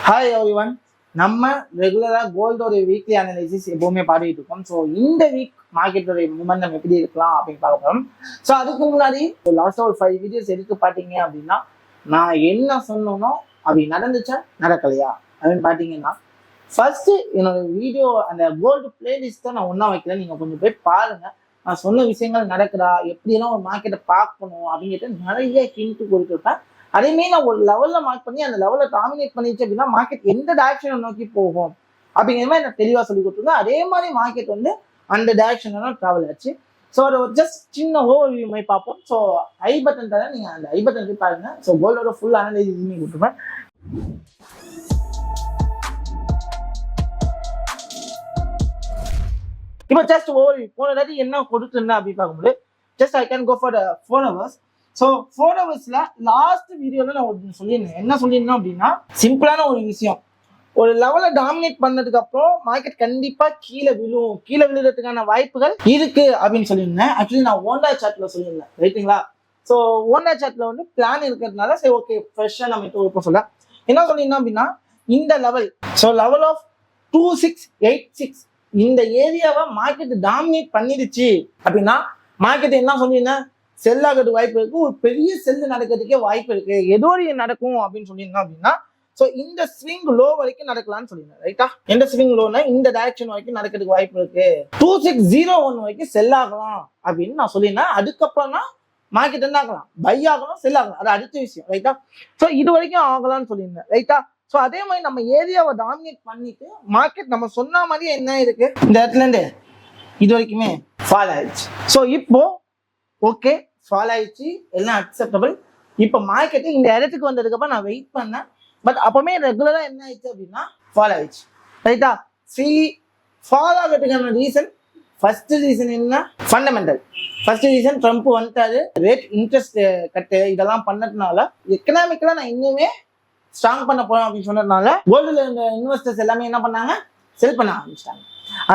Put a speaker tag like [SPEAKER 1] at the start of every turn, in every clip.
[SPEAKER 1] Hi everyone. நம்ம ரெகுலராக கோல்டோட weekly analysis எப்பவுமே பாடிட்டு இருக்கோம். ஸோ இந்த வீக் மார்க்கெட்டோடைய மூமெண்ட் எப்படி இருக்கலாம் அப்படின்னு பார்க்க போகிறோம். ஸோ அதுக்கு முன்னாடி லாஸ்ட்டாக ஒரு 5 வீடியோஸ் எடுத்து பார்த்தீங்க அப்படின்னா நான் என்ன சொன்னோனோ அப்படி நடந்துச்சா நடக்கலையா அப்படின்னு பார்த்தீங்கன்னா ஃபர்ஸ்ட் என்னோட வீடியோ அந்த கோல்டு பிளேலிஸ்ட்டை நான் ஒன்றா வைக்கல. நீங்கள் கொஞ்சம் போய் பாருங்க. நான் சொன்ன விஷயங்கள் நடக்குதா, எப்படியெல்லாம் ஒரு மார்க்கெட்டை பார்க்கணும் அப்படிங்கிட்ட நிறைய ஹிண்ட் கொடுத்துருப்பேன். அதேமாரி நான் ஒரு லெவல்ல மார்க் பண்ணி அந்த லெவலில் டாமினேட் பண்ணிச்சு அப்படின்னா மார்க்கெட் எந்த டைரக்ஷனை நோக்கி போகும் அப்படிங்கிற மாதிரி நான் தெளிவாக சொல்லி கொடுத்துருந்தேன். அதே மாதிரி மார்க்கெட் வந்து அந்த டைரக்ஷன்ல ட்ராவல் ஆச்சு. ஸோ அதை ஒரு ஜஸ்ட் சின்ன ஓவர்வியூ மாதிரி பார்ப்போம். ஸோ ஐ பட்டன் தர நீங்கள் அந்த ஐ பட்டன் போய் பாருங்க. ஸோ கோல்டோட ஃபுல் அனலைசிஸுமே கொடுத்துருப்பேன். இப்போ ஜஸ்ட் ஓவர்வியூ போன தாட்டி என்ன கொடுத்துருந்தேன் அப்படின்னு பார்க்கும்போது just I can go for 4 hours. So 4 ஹவர்ஸ்ல லாஸ்ட் வீடியோல நான் ஒரு சொல்லியிருந்தேன். என்ன சொல்லியிருந்தேன் அப்படின்னா சிம்பிளான ஒரு விஷயம், ஒரு லெவலை டாமினேட் பண்ணதுக்கு அப்புறம் மார்க்கெட் கண்டிப்பா கீழே விழுறதுக்கான வாய்ப்புகள் இருக்கு அப்படின்னு சொல்லியிருந்தேன். ஆக்சுவலி நான் ஓண்டா சார்ட்ல சொல்லியிருந்தேன், ரைட்டுங்களா? ஸோ ஓண்டா சார்ட்ல வந்து பிளான் இருக்கிறதுனால சரி ஓகே ஃப்ரெஷ்ஷாக நம்ம இப்போ சொல்ல என்ன சொல்லியிருந்தோம் அப்படின்னா இந்த லெவல், ஸோ லெவல் ஆஃப் 2686 இந்த ஏரியாவை மார்க்கெட் டாமினேட் பண்ணிடுச்சு அப்படின்னா மார்க்கெட் என்ன சொல்லியிருந்தேன், செல் ஆகிறதுக்கு வாய்ப்பு இருக்கு, ஒரு பெரிய செல் நடக்கிறதுக்கே வாய்ப்பு இருக்கு, ஏதோ நடக்கும் அப்படின்னு சொல்லியிருந்தோம் அப்படின்னா ஸோ இந்த ஸ்விங் லோ வரைக்கும் நடக்கலாம்னு சொல்லியிருந்தேன், ரைட்டா? எந்த ஸ்விங் லோனா இந்த டைரக்ஷன் வரைக்கும் நடக்கிறதுக்கு வாய்ப்பு இருக்கு, 2601 வரைக்கும் செல் ஆகலாம் அப்படின்னு நான் சொல்லியிருந்தேன். அதுக்கப்புறம் தான் மார்க்கெட் என்ன ஆகலாம், பை ஆகலாம், செல் ஆகலாம், அது அடுத்த விஷயம், ரைட்டா? ஸோ இது வரைக்கும் ஆகலாம்னு சொல்லியிருந்தேன், ரைட்டா? ஸோ அதே மாதிரி நம்ம ஏரியாவை டாமினேட் பண்ணிட்டு மார்க்கெட் நம்ம சொன்ன மாதிரியே என்ன இருக்கு, இந்த இடத்துல இருந்து இது வரைக்குமே ஃபால் ஆயிடுச்சு. ஸோ இப்போ ஓகே ஃபால் ஆயிடுச்சு, எல்லாம் அக்செப்டபிள். இப்போ மார்க்கெட்டு இந்த இடத்துக்கு வந்ததுக்கப்புறம் நான் வெயிட் பண்ணேன். பட் அப்பவுமே ரெகுலரா என்ன ஆயிடுச்சு அப்படின்னா ஃபால் ஆயிடுச்சு, ரைட்டா? ஃபால் ஆகிறதுக்கான ரீசன் ஃபர்ஸ்ட் ரீசன் என்ன, ஃபண்டமெண்டல். ஃபர்ஸ்ட் ரீசன் ட்ரம்ப் வந்துட்டாரு, ரேட் இன்ட்ரெஸ்ட் கட்டு இதெல்லாம் பண்ணதுனால எக்கனாமிக்கலா நான் இன்னுமே ஸ்ட்ராங் பண்ண போறோம் அப்படின்னு சொன்னதுனால கோல்டுல இருந்த இன்வெஸ்டர்ஸ் எல்லாமே என்ன பண்ணாங்க, செல் பண்ண ஆரம்பிச்சிட்டாங்க.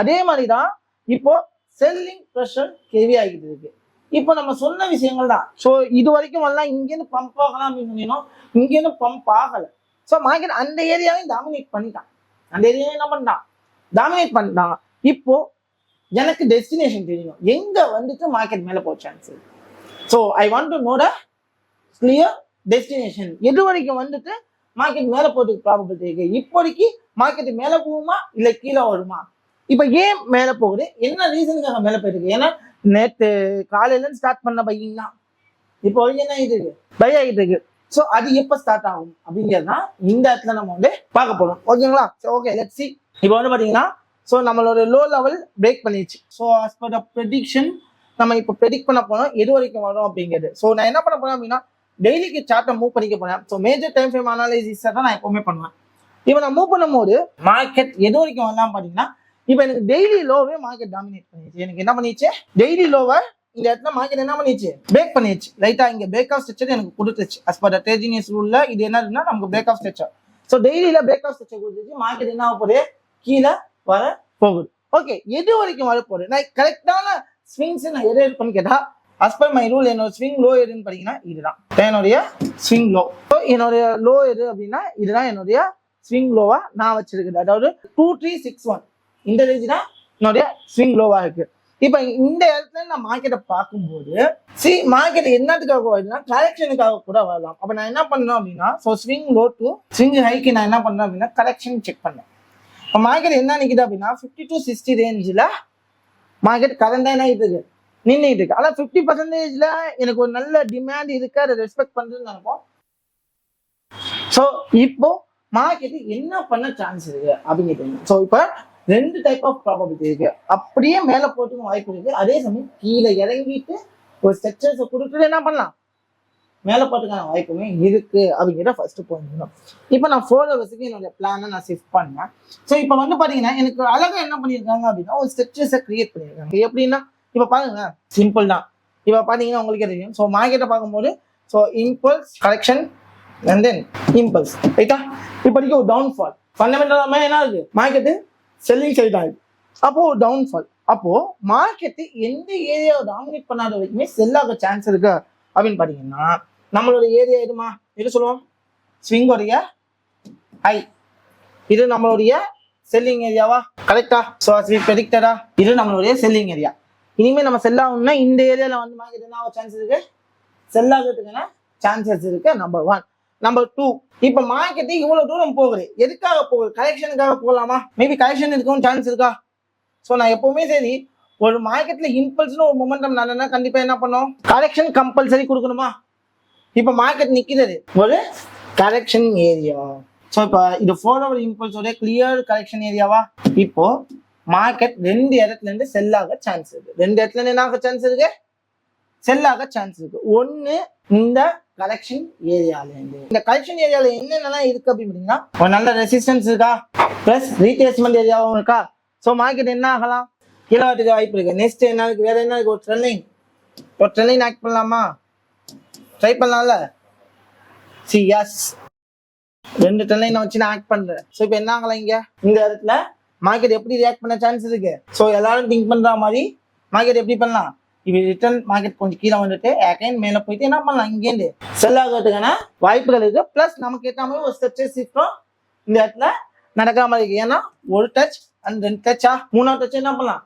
[SPEAKER 1] அதே மாதிரிதான் இப்போ செல்லிங் ப்ரெஷர் ஹெவி ஆகிட்டு இருக்கு. இப்போ நம்ம சொன்ன விஷயங்கள் தான். ஸோ இது வரைக்கும் எல்லாம் இங்கேருந்து பம்ப் ஆகலாம் அப்படின்னு சொன்னோம், இங்கேருந்து பம்ப் ஆகலை. ஸோ மார்க்கெட் அந்த ஏரியாவையும் டாமினேட் பண்ணிட்டான், அந்த ஏரியாவை என்ன பண்ணிட்டான், டாமினேட் பண்ணிட்டான். இப்போ எனக்கு டெஸ்டினேஷன் தெரியும், எங்க வந்துட்டு மார்க்கெட் மேலே போக chance. So I want to know the clear destination, எது வரைக்கும் வந்துட்டு மார்க்கெட் மேலே போகிறதுக்கு ப்ராபபிலிட்டி இருக்கு. இப்போதைக்கு மார்க்கெட் மேலே போகுமா இல்லை கீழே வருமா? இப்போ ஏன் மேலே போகுது, என்ன ரீசனுக்காக மேலே போயிருக்கு? ஏன்னா நேற்று காலையில ஸ்டார்ட் பண்ண பையிங் தான் இப்போ வரைக்கும் என்ன ஆகிட்டு இருக்கு, பை ஆகிட்டு இருக்கு. ஸோ அது எப்போ ஸ்டார்ட் ஆகும் அப்படிங்கிறதுனா இந்த இடத்துல நம்ம வந்து பார்க்க போறோம், ஓகேங்களா? Okay let's see. இப்போ வந்து பார்த்தீங்கன்னா ஸோ நம்மளோட லோ லெவல் பிரேக் பண்ணிடுச்சு. So as per the prediction நம்ம இப்போ ப்ரெடிக்ட் பண்ண போனோம் எது வரைக்கும் வரும் அப்படிங்கிறது. ஸோ நான் என்ன பண்ண போறேன் அப்படின்னா டெய்லிக்கு சார்ட்டை மூவ் பண்ணிக்க போறேன். So major time frame analysis தான் நான் எப்பவுமே பண்ணுவேன். இப்போ நான் மூவ் பண்ணும்போது மார்க்கெட் எது வரைக்கும் வரலாம் பார்த்தீங்கன்னா இப்போ எனக்கு டெய்லி லோவே மார்க்கெட் டாமினேட் பண்ணிடுச்சு. எனக்கு என்ன பண்ணிடுச்சு, டெய்லி லோவை இந்த இடத்துல மார்க்கெட் என்ன பண்ணிடுச்சு, பிரேக் பண்ணிடுச்சு, ரைட்டா? இங்க பிரேக் ஆஃப் ஸ்ட்ரக்சர் எனக்கு கொடுத்துச்சு. as per the ட்ரேடிங் ரூல்ல இது என்னதுன்னா நமக்கு பிரேக் ஆஃப் ஸ்ட்ரக்சர். ஸோ டெய்லியில பிரேக் ஆஃப் ஸ்ட்ரக்சர் கொடுத்துச்சு, மார்க்கெட் என்ன ஆக போகுது, கீழே வர போகுது. ஓகே எது வரைக்கும் வர போகுது, நான் கரெக்டான ஸ்விங்ஸ் நான் எது பண்ணி கேட்டா as per my rule என்னோட ஸ்விங் லோ எதுன்னு பார்த்தீங்கன்னா இதுதான் என்னுடைய ஸ்விங் லோ. என்னுடைய லோ எது அப்படின்னா இதுதான் என்னுடைய ஸ்விங் லோவா நான் வச்சிருக்குது. அதாவது 2361 இந்த ரேஞ்ச் தான் என்னுடைய ஸ்விங் லோவா இருக்கு. இப்போ இந்த இடத்துல நான் மார்க்கெட்டை பார்க்கும்போது மார்க்கெட் என்னத்துக்காக வருதுன்னா கரெக்ஷனுக்காக கூட வரலாம். அப்போ நான் என்ன பண்ணேன் அப்படின்னா so swing low to swing haiku நான் என்ன பண்ணேன் அப்படின்னா கரெக்ஷன் செக் பண்ணேன். இப்போ மார்க்கெட் என்ன நிற்குது அப்படின்னா 5260 ரேஞ்சில் மார்க்கெட் கரண்டாக என்ன இருக்குது நின்றுட்டு இருக்கு. ஆனால் 50% எனக்கு ஒரு நல்ல டிமாண்ட் இருக்கு, அதை ரெஸ்பெக்ட் பண்ணுறதுன்னு நினைப்போம். ஸோ இப்போ மார்க்கெட் என்ன பண்ண சான்ஸ் இருக்கு அப்படிங்கிறது. ஸோ இப்போ 2 டைப் ஆஃப் ப்ராபபிலிட்டி இருக்கு. அப்படியே மேலே போறதுக்கும் வாய்ப்பு இருக்கு, அதே சமயம் கீழே இறங்கிட்டு ஒரு ஸ்ட்ரக்சர்ஸை கொடுத்துட்டு என்ன பண்ணலாம், மேலே போறதுக்கான வாய்ப்புமே இருக்கு அப்படிங்கிற ஃபர்ஸ்ட் பாயிண்ட். இப்போ நான் 4 ஹவர்ஸுக்கு என்னோட பிளானை நான் ஷிஃப்ட் பண்ணேன். ஸோ இப்போ வந்து பார்த்தீங்கன்னா எனக்கு அழகா என்ன பண்ணியிருக்காங்க அப்படின்னா ஒரு ஸ்ட்ரக்சர்ஸை கிரியேட் பண்ணியிருக்காங்க. எப்படின்னா இப்போ பாருங்க சிம்பிள் தான். இப்போ பார்த்தீங்கன்னா உங்களுக்கே தெரியும். ஸோ மார்க்கெட்டை பார்க்கும்போது so impulse correction and then impulse, ரைட்டா? இப்போதைக்கு ஒரு டவுன்ஃபால் ஃபண்டமெண்டலாக என்ன இருக்கு, மார்க்கெட்டு செல்லிங் சைட் ஆகுது, அப்போ ஒரு டவுன்ஃபால். அப்போ மார்க்கெட்டு எந்த ஏரியாவை டாமினேட் பண்ணாத வரைக்குமே செல் ஆக சான்ஸ் இருக்கு அப்படின்னு பார்த்தீங்கன்னா நம்மளோட ஏரியா எதுமா எது சொல்லுவோம், ஸ்விங்கோடைய ஹை இது நம்மளுடைய செல்லிங் ஏரியாவா? கரெக்டா? ஸோ as we predicted இது நம்மளுடைய செல்லிங் ஏரியா. இனிமேல் நம்ம செல் ஆகணும்னா இந்த ஏரியால வந்து மார்க்கெட் என்ன ஆக சான்ஸ் இருக்கு? செல் ஆகிறதுக்கான சான்சஸ் இருக்கு. நம்பர் 1. நம்பர் 2, இப்ப மார்க்கெட் இவ்வளவு தூரம் போகுது, எதுக்காக போகுது? கரெக்ஷனுக்காக போகலாமா? மேபி கரெக்ஷன் இருக்கவும் சான்ஸ் இருக்கா? ஸோ நான் எப்பவுமே சரி, ஒரு மார்க்கெட்ல இம்பல்ஸ்னு ஒரு மொமெண்டம் நடந்தா கண்டிப்பா என்ன பண்ணும்? கரெக்ஷன் கம்பல்சரி கொடுக்கணுமா? இப்ப மார்க்கெட் நிக்கிறது ஒரு கரெக்ஷன் ஏரியா. ஸோ இப்போ இது 4 hour இம்பல்ஸோட கிளியர் கரெக்ஷன் ஏரியாவா? இப்போ மார்க்கெட் 2 இடத்துல இருந்து செல் ஆக சான்ஸ் இருக்கு. 2 இடத்துல இருந்து என்ன ஆக சான்ஸ் இருக்கு? செல் ஆக சான்ஸ் இருக்கு. ஒன்னு இந்த கரெக்ஷன் ஏரியால இருந்து. இந்த கரெக்ஷன் ஏரியால என்னென்னலாம் இருக்கு அப்படின்னு ஒரு நல்ல ரெசிஸ்டன்ஸ் இருக்கா, பிளஸ் ரீட்ரேஸ்மெண்ட் ஏரியாவும் இருக்கா. ஸோ மார்க்கெட் என்ன ஆகலாம்? கீழே வரதுக்கு வாய்ப்பு இருக்கு. நெக்ஸ்ட் என்ன இருக்கு? வேற என்ன இருக்கு? ஒரு ட்ரெண்ட் ஆக்ட் பண்ணலாமா? ட்ரை பண்ணலாம்ல? எஸ், 2 ட்ரெண்ட் வச்சு நான் ஆக்ட் பண்றேன். ஸோ இப்போ என்ன ஆகலாம்? இங்க இந்த இடத்துல மார்க்கெட் எப்படி ரியாக்ட் பண்ண சான்ஸ் இருக்கு? ஸோ எல்லாரும் திங்க் பண்ற மாதிரி மார்க்கெட் எப்படி பண்ணலாம்? இப்ப ரிட்டர்ன் மார்க்கெட் கொஞ்சம் கீழே வந்துட்டு அகைன் மேல போயிட்டு என்ன பண்ணலாம்? இங்கேருந்து செல் ஆகிறதுக்கான வாய்ப்புகள் இருக்கு. பிளஸ் நமக்கு ஏற்ற மாதிரி ஒரு ஸ்ட்ரக்சர் ஷிஃப்டும் இந்த இடத்துல நடக்கிற மாதிரி இருக்கு. ஏன்னா ஒரு டச் அண்ட் 2 டச்சா 3ஆவது டச் என்ன பண்ணலாம்?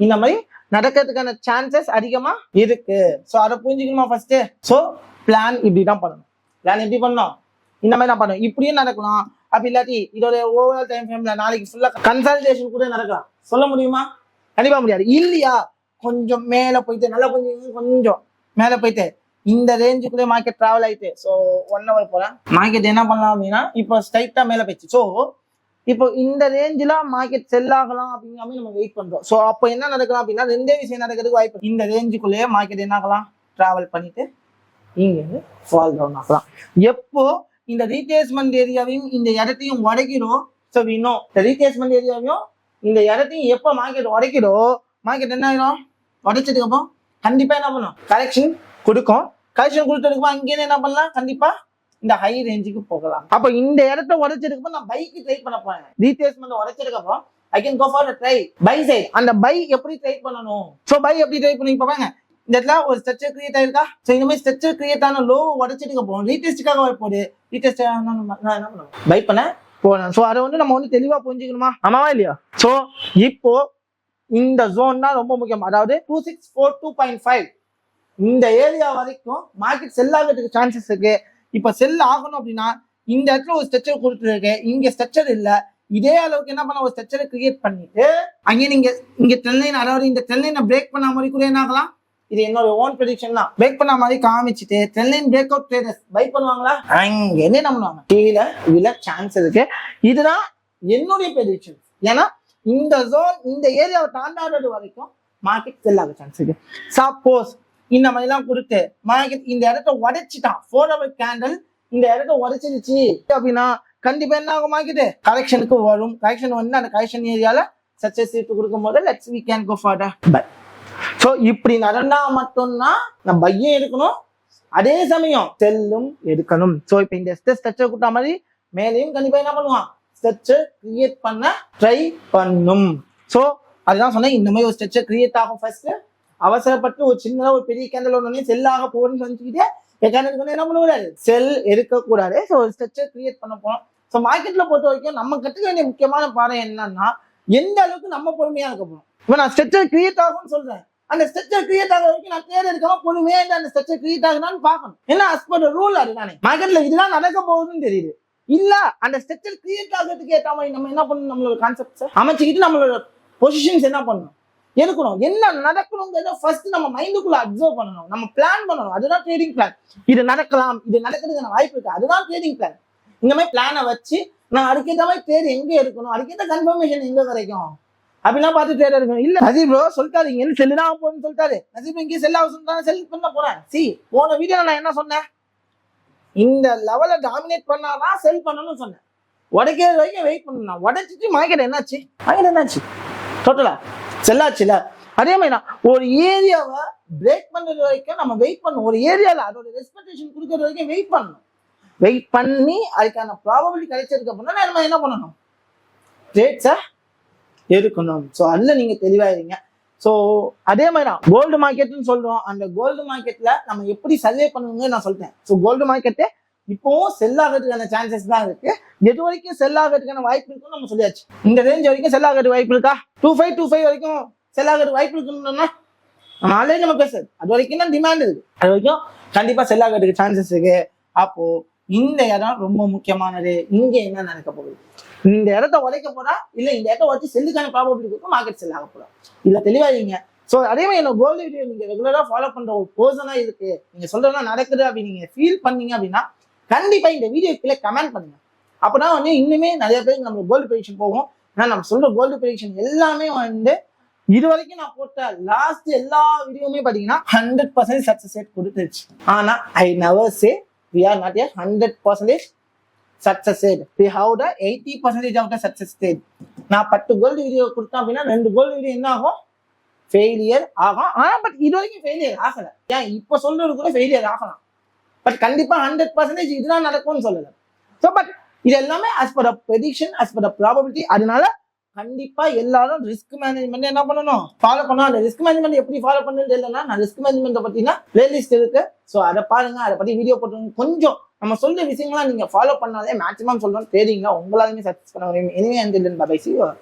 [SPEAKER 1] இந்த மாதிரி நடக்கிறதுக்கான சான்சஸ் அதிகமா இருக்கு. ஸோ அதை புரிஞ்சுக்கணுமா ஃபர்ஸ்ட்? ஸோ பிளான் இப்படிதான் பண்ணணும். பிளான் எப்படி பண்ணணும்? இந்த மாதிரி தான் பண்ணணும். இப்படியும் நடக்கலாம். அப்படி இல்லாட்டி இதோட ஓவரால் டைம் ஃப்ரேம்ல நாளைக்கு ஃபுல்லா கன்சல்டேஷன் கூட நடக்கலாம். சொல்ல முடியுமா? கண்டிப்பா முடியாது. இல்லையா? கொஞ்சம் மேல போயிட்டு நல்லா கொஞ்சம் மேல போயிட்டு இந்த ரேஞ்சுக்குள்ளே மார்க்கெட் டிராவல் ஆயிட்டு ஸோ 1 hour போறேன். மார்க்கெட் என்ன பண்ணலாம் அப்படின்னா இப்போ ஸ்ட்ரைட்டா மேல போயிடுச்சு. ஸோ இப்போ இந்த ரேஞ்சில மார்க்கெட் செல் ஆகலாம் அப்படிங்கிற மாதிரி நம்ம வெயிட் பண்றோம். ஸோ அப்போ என்ன நடக்கலாம் அப்படின்னா 2 விஷயம் நடக்கிறதுக்கு வாய்ப்பு. இந்த ரேஞ்சுக்குள்ளேயே மார்க்கெட் என்ன ஆகலாம்? டிராவல் பண்ணிட்டு இங்க ஃபால் டவுன் ஆகலாம். எப்போ இந்த ரீட்ரேஸ்மெண்ட் ஏரியாவையும் இந்த இடத்தையும் உடைக்கிறோம். ஸோ இன்னும் இந்த ரீட்ரேஸ்மெண்ட் ஏரியாவையும் இந்த இடத்தையும் எப்போ மார்க்கெட் உடைக்கிறோம், மார்க்கெட் என்ன ஆயிரும்? உடைச்சதுக்கு அப்புறம் கண்டிப்பா என்ன பண்ணும்? கரெக்ஷன் கொடுக்கும். கரெக்ஷன் கொடுத்ததுக்கு அங்கேயே என்ன பண்ணலாம்? கண்டிப்பா இந்த ஹை ரேஞ்சுக்கு போகலாம். அப்ப இந்த இடத்த உடைச்சதுக்கு அப்புறம் நான் பைக்கு ட்ரை பண்ண போறேன். ரீட்ரேஸ்மெண்ட் உடைச்சதுக்கு அப்புறம் I can go for try buy side. அந்த பை எப்படி ட்ரை பண்ணணும்? ஸோ பை எப்படி ட்ரை பண்ணி பாருங்க. இந்த இடத்துல ஒரு ஸ்ட்ரக்சர் கிரியேட் ஆயிருக்கா? ஸோ இந்த மாதிரி ஸ்ட்ரக்சர் கிரியேட் ஆன லோ உடைச்சதுக்கு அப்புறம் ரீடெஸ்டுக்காக வரப்போகுது. ரீடெஸ்ட் என்ன பண்ணுவோம்? பை பண்ண போகணும். ஸோ அதை வந்து நம்ம வந்து தெளிவா புரிஞ்சுக்கணுமா? ஆமாவா இல்லையா? ஸோ இப்போ இந்த ஜோன் தான் ரொம்ப முக்கியம். அதாவது 2642.5 இந்த ஏரியா வரைக்கும் மார்க்கெட் செல் ஆகிறதுக்கு சான்சஸ் இருக்கு. இப்ப செல் ஆகணும் அப்படின்னா இந்த இடத்துல ஒரு ஸ்ட்ரக்சர் கொடுத்துருக்கு. இங்க ஸ்ட்ரக்சர் இல்ல. இதே அளவுக்கு என்ன பண்ண? ஒரு ஸ்ட்ரக்சரை கிரியேட் பண்ணிட்டு அங்கே நீங்க இங்க ட்ரெண்ட் லைன், அதாவது இந்த ட்ரெண்ட் லைனை பிரேக் பண்ண மாதிரி கூட என்ன ஆகலாம்? இது என்னோட ஓன் ப்ரெடிக்ஷன் தான். பிரேக் பண்ண மாதிரி காமிச்சிட்டு trend line break out traders buy பண்ணுவாங்களா? அங்க என்ன பண்ணுவாங்க? கீழே விழ சான்ஸ் இருக்கு. இதுதான் என்னுடைய ப்ரெடிக்ஷன். ஏன்னா இந்த ஜோன் இந்த ஏரியாவை தாண்டாடுறது வரைக்கும் மார்க்கெட் செல் ஆக சான்ஸ் இருக்கு. சப்போஸ் இந்த மாதிரிலாம் கொடுத்து மார்க்கெட் இந்த இடத்த உடைச்சிட்டான், 4 hour கேண்டில் இந்த இடத்த உடைச்சிருச்சு அப்படின்னா கண்டிப்பா என்ன ஆகும்? மார்க்கெட் கரெக்ஷனுக்கு வரும். கரெக்ஷன் வந்து அந்த கரெக்ஷன் ஏரியால சக்சஸ் ரேட் கொடுக்கும் போது let's we can go for the buy. So இப்படி நடந்தா மட்டும்தான் நம்ம பையும் எடுக்கணும், அதே சமயம் செல்லும் எடுக்கணும். ஸோ இப்போ இந்த ஸ்ட்ரக்சர் கொடுத்த மாதிரி மேலேயும் கண்டிப்பா என்ன பண்ணுவான்? ஸ்ட்ரக்சர் கிரியேட் பண்ண ட்ரை பண்ணும். ஸோ அதுதான் சொன்னேன், இந்த மாதிரி ஒரு ஸ்ட்ரக்சர் கிரியேட் ஆகும். ஃபர்ஸ்ட் அவசரப்பட்டு ஒரு சின்னதா ஒரு பெரிய கேண்டல் ஒன்று செல் ஆக போகணும்னு சொல்லிக்கிட்டே கேண்டலுக்கு என்ன பண்ணக்கூடாது? செல் எடுக்கக்கூடாது. ஸோ ஒரு ஸ்ட்ரக்சர் கிரியேட் பண்ண போனோம். ஸோ மார்க்கெட்ல பொறுத்த வரைக்கும் நம்ம கற்றுக்க வேண்டிய முக்கியமான பாடம் என்னன்னா, எந்த அளவுக்கு நம்ம பொறுமையா இருக்க போறோம். இப்போ நான் ஸ்ட்ரக்சர் கிரியேட் ஆகும்னு சொல்றேன், அந்த ஸ்ட்ரக்சர் கிரியேட் ஆக வரைக்கும் நான் தேர் எடுக்காம பொறுமையா அந்த ஸ்ட்ரக்சர் கிரியேட் ஆகுதான்னு பார்க்கணும். ஏன்னா அஸ் பர் ரூல் அதுதானே. மார்க்கெட்ல இதுதான் நடக்க போகுதுன்னு தெரியுது. இல்ல அந்த ஸ்ட்ரக்சர் கிரியேட் ஆகிறதுக்கு ஏற்ற மாதிரி நம்ம என்ன பண்ணணும்? நம்மளோட கான்செப்ட்ஸை அமைச்சுக்கிட்டு நம்மளோட பொசிஷன்ஸ் என்ன பண்ணணும், எடுக்கணும், என்ன நடக்கணுங்கிறத ஃபர்ஸ்ட் நம்ம மைண்டுக்குள்ள அப்சர்வ் பண்ணணும், நம்ம பிளான் பண்ணணும். அதுதான் ட்ரேடிங் பிளான். இது நடக்கலாம், இது நடக்கிறதுக்கான வாய்ப்பு இருக்கு, அதுதான் ட்ரேடிங் பிளான். இந்த மாதிரி பிளானை வச்சு நான் அதுக்கேற்ற மாதிரி ட்ரேட் எங்க எடுக்கணும், அதுக்கேற்ற கன்ஃபர்மேஷன் எங்க கிடைக்கும் அப்படிலாம் பார்த்து ட்ரேட் எடுக்கணும். இல்ல நசீப் ப்ரோ சொல்லிட்டாரு இங்க செல்லு தான் போகணும்னு சொல்லிட்டாரு, நசீப் இங்கே செல் ஆகும் செல் பண்ண போறேன். போன வீடியோ நான் என்ன சொன்னேன்? இந்த லெவலை டாமினேட் பண்ணாதான் செல் பண்ணணும்னு சொன்னேன். உடைக்கிறது வரைக்கும் வெயிட் பண்ணணும். உடைச்சிட்டு மார்க்கெட் என்னாச்சு? மார்க்கெட் என்னாச்சு? டோட்டலா செல்லாச்சுல. அதே மாதிரி தான் ஒரு ஏரியாவை பிரேக் பண்றது வரைக்கும் நம்ம வெயிட் பண்ணணும். ஒரு ஏரியாவில் அதோட ரெஸ்பெக்டேஷன் கொடுக்கறது வரைக்கும் வெயிட் பண்ணணும். வெயிட் பண்ணி அதுக்கான ப்ராபபிலிட்டி கிடைச்சதுக்கு அப்புறம் நம்ம என்ன பண்ணணும்? ட்ரேட்ஸை எடுக்கணும். ஸோ அதில் நீங்க தெளிவாயிருங்க. ஸோ அதே மாதிரி தான் கோல்டு மார்க்கெட்னு சொல்றோம். அந்த கோல்டு மார்க்கெட்ல நம்ம எப்படி சர்வே பண்ணுவோங்க நான் சொல்லிட்டேன். ஸோ கோல்டு மார்க்கெட்டை இப்போவும் செல் ஆகிறதுக்கான சான்சஸ் தான் இருக்கு. எது வரைக்கும் செல் ஆகிறதுக்கான வாய்ப்பு இருக்குன்னு நம்ம சொல்லியாச்சு. இந்த ரேஞ்ச் வரைக்கும் செல் ஆகிறது வாய்ப்பு இருக்கா? 2525 வரைக்கும் செல் ஆகிறது வாய்ப்பு இருக்குன்னா நம்ம ஆல்ரெடி நம்ம பேசுறது அது வரைக்கும் தான் டிமாண்ட் இருக்கு. அது வரைக்கும் கண்டிப்பா செல் ஆகிறதுக்கு சான்சஸ் இருக்கு. அப்போ இந்த இடம் ரொம்ப முக்கியமானது. இங்க என்ன நடக்க போகுது? இந்த இடத்த உடைக்க போறா இல்ல இந்த இடத்த உடச்சி செல்லுக்கான ப்ராபபிலிட்டி இருக்கும், மார்க்கெட் செல் ஆக போறா? இல்ல தெளிவாங்க. ஸோ அதே மாதிரி என்னோட கோல்டு வீடியோ நீங்க ரெகுலரா ஃபாலோ பண்ற ஒரு பர்சனா இருக்கு, நீங்க சொல்றதெல்லாம் நடக்குது அப்படின்னு நீங்க ஃபீல் பண்ணீங்க அப்படின்னா கண்டிப்பா இந்த வீடியோ கீழே கமெண்ட் பண்ணுங்க. அப்பதான் வந்து இன்னுமே நிறைய பேருக்கு நம்ம கோல்டு ப்ரெடிக்ஷன் போகும். ஏன்னா நம்ம சொல்ற கோல்டு ப்ரெடிக்ஷன் எல்லாமே வந்து இது வரைக்கும் நான் போட்ட லாஸ்ட் எல்லா வீடியோவுமே பாத்தீங்கன்னா 100% சக்சஸ் ரேட் கொடுத்துருச்சு. ஆனா I never say we are not a 100% success rate. We have the 80% of the success rate. நான் 10 கோல்டு வீடியோ கொடுத்தேன் அப்படின்னா 2 கோல்டு வீடியோ என்ன ஆகும்? ஃபெயிலியர் ஆகும். ஆனா பட் இது வரைக்கும் ஃபெயிலியர் ஆகல. ஏன் இப்ப சொல்றது கூட ஃபெயிலியர் ஆகலாம். பட் கண்டிப்பா 100% இதுதான் நடக்கும்னு சொல்லல. ஸோ பட் இது எல்லாமே as per the prediction, as per the probability. அதனால கண்டிப்பா எல்லாரும் ரிஸ்க் மேனேஜ்மெண்ட் என்ன பண்ணணும்? ஃபாலோ பண்ணணும். அந்த ரிஸ்க் மேனேஜ்மெண்ட் எப்படி ஃபாலோ பண்ணணும்னு தெரியலன்னா நான் ரிஸ்க் மேனேஜ்மெண்ட் பத்தினா பிளேலிஸ்ட் இருக்கு. ஸோ அதை பாருங்க, அதை பத்தி வீடியோ போட்டு கொஞ்சம் நம்ம சொல்ற விஷயங்கள்லாம் நீங்க ஃபாலோ பண்ணாலே மேக்ஸிமம் சொல்லணும் தெரியுங்க, உங்களாலுமே சக்சஸ் பண்ண முடியும். எனவே அந்த பை